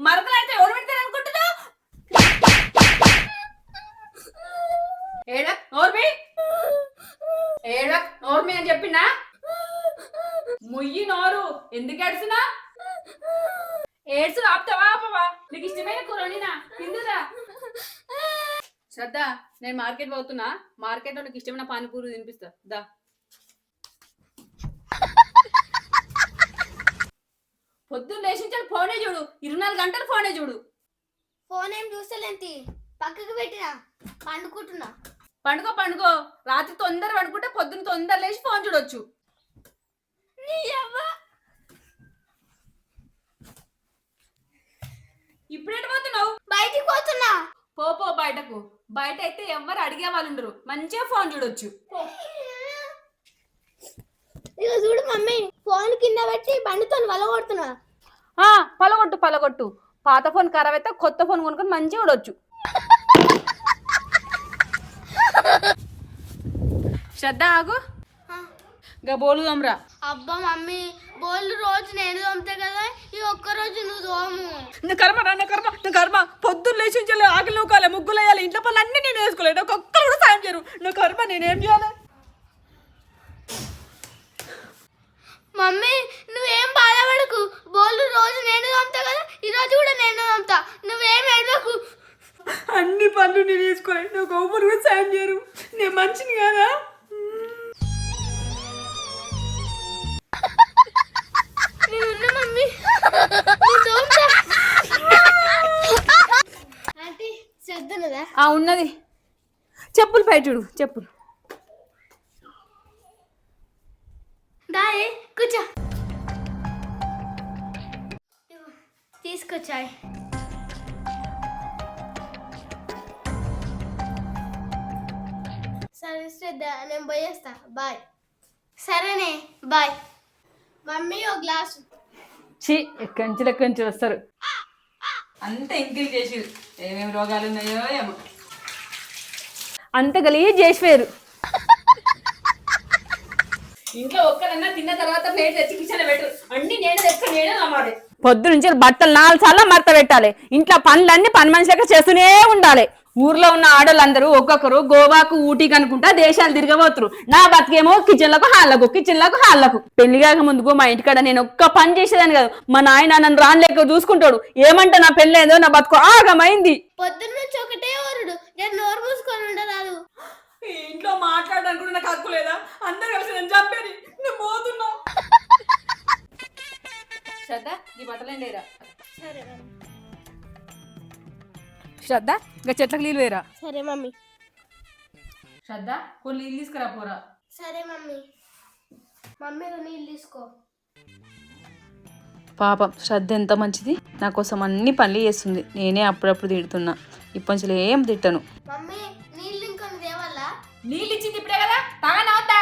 మరకలైతే ఎవరు పెడతారు అనుకుంటున్నావు? ఏడక్ నోర్మి, ఏడక్ నోర్మి అని చెప్పినా ముయ్యి నోరు. ఎందుకు ఏడ్చునా? ఏడ్చు ఆపుతావా ఆపవా? నీకు ఇష్టమైన కూరనినా తిందురా. శ్రద్ధ, నేను మార్కెట్ పోతున్నా. మార్కెట్లో నీకు ఇష్టమైన పానీపూరి తినిపిస్తా దా. పొద్దున్న లేచించాలి ఫోనే చూడు, 24 గంటలు ఫోనే చూడు. ఫోన్ ఏం చూస్తలేంటి, పక్కకు పెట్టినా పండుకుంటున్నా. పండుకో పండుకో, రాత్రి తొందర పండుకుంటే పొద్దున్న తొందర లేచి ఫోన్ చూడొచ్చు. ఇప్పుడేంటి పోతున్నావు? బయటికి పోతున్నా. పో బయటకు. బయట అయితే ఎవరు అడిగే వాళ్ళు ఉండరు, మంచిగా ఫోన్ చూడొచ్చు. ఇక చూడు మమ్మీ, ఫోన్ కింద పెట్టి బండితో వలగొడుతున్నా. పలగొట్టు. పాత ఫోన్ ఖరాబ్ అయితే కొత్త ఫోన్ కొనుక్కొని మంచిగా చూడొచ్చు. శ్రద్ధ ఆగు, ఇంకా బోలు తోమరా. అబ్బా మమ్మీ, బోళ్ళు రోజు నేను తోముతా కదా, ఈ ఒక్క రోజు నువ్వు తోము. నా కర్మ పొద్దున్న లేచి ఆకలి నూకాలి, ముగ్గులు వేయాలి, ఇంట్లో పనులు అన్నీ నేను వేసుకోలేదు. నాకు ఒక్కరు కూడా సాయం చేయరు. నా కర్మ, నేనేం చేయాలి? మమ్మీ నువ్వేం బాధపడకు, బోళ్ళు రోజు నేను తోముతా కదా, ఈ రోజు కూడా నేను తోముతా. నువ్వేం ఏడవకు. అన్ని పనులు నేను వేసుకోలేదు, నాకు ఒక్కరు కూడా సాయం చేయరు. నేను మంచిని కదా. నేనున్నా మమ్మీ, ఆంటీ శ్రద్ధ ఉన్నది. చెప్పులు పై చూడు, చెప్పులు. దాయే కూర్చో, తీసుకొచ్చాయి. సరే శ్రద్ధ, నేను పోయేస్తా, బాయ్. సరేనే బాయ్. మమ్మీ ఓ గ్లాసు. ఎక్కడి నుంచి వస్తారు, అంత ఎంకిల్ చేసి ఏమేమి రోగాలు ఉన్నాయో ఏమో, అంత గలీజ్ చేసిపోయారు. ఇంట్లో ఒక్కరన్నా తిన్న తర్వాత ప్లేట్ తెచ్చి కిచెన్ పెట్టరు, అన్ని నేనే తెచ్చుకొని నేనే నమ్మాలి. పొద్దు నుంచి బట్టలు 4 సార్లు మడత పెట్టాలి, ఇంట్లో పనులన్నీ పని మనిషి లెక్క చేస్తూనే ఉండాలి. ఊర్లో ఉన్న ఆడోళ్ళందరూ ఒక్కొక్కరు గోవాకు ఊటీకి అనుకుంటా దేశాలు తిరగబోతురు. నా బతికేమో కిచెన్లకు హాళ్లకు. పెళ్లి కాక ముందుకు మా ఇంటికాడ నేను ఒక్క పని చేసేదాన్ని కాదు, మా నాయన నన్ను రాని లెక్క చూసుకుంటాడు. ఏమంటే నా పెళ్లి ఏదో నా బతుకు ఆగమైంది. పొద్దున్న నుంచి ఒకటే ఊరుడు, నేను నోరు మూసుకొని ఉండరాదు. ఇంట్లో మాట్లాడడానికి కూడా నాకు హక్కు లేదా? అందరు కలిసి నేను చంపేది. నేను పోతున్నా. శ్రద్ధ, ఈ బట్టలేండిరా. సరే శ్రద్ధ, ఇంకా చెట్లకు నీళ్ళు వేరా. సరే మమ్మీ. శ్రద్ధ, కొన్ని నీళ్ళు తీసుకురా పోరా. సరే మమ్మీ. మమ్మీ నీళ్ళు తీసుకో. పాపం శ్రద్ధ ఎంత మంచిది, నా కోసం అన్ని పనులు చేస్తుంది. నేనే అప్పుడప్పుడు తిడుతున్నా, ఇప్పటి ఏం తిట్టను. మమ్మీ నీళ్ళు ఇంకొని తేవాలా? నీళ్ళు ఇచ్చింది ఇప్పుడే కదా, తాగనవద్దా?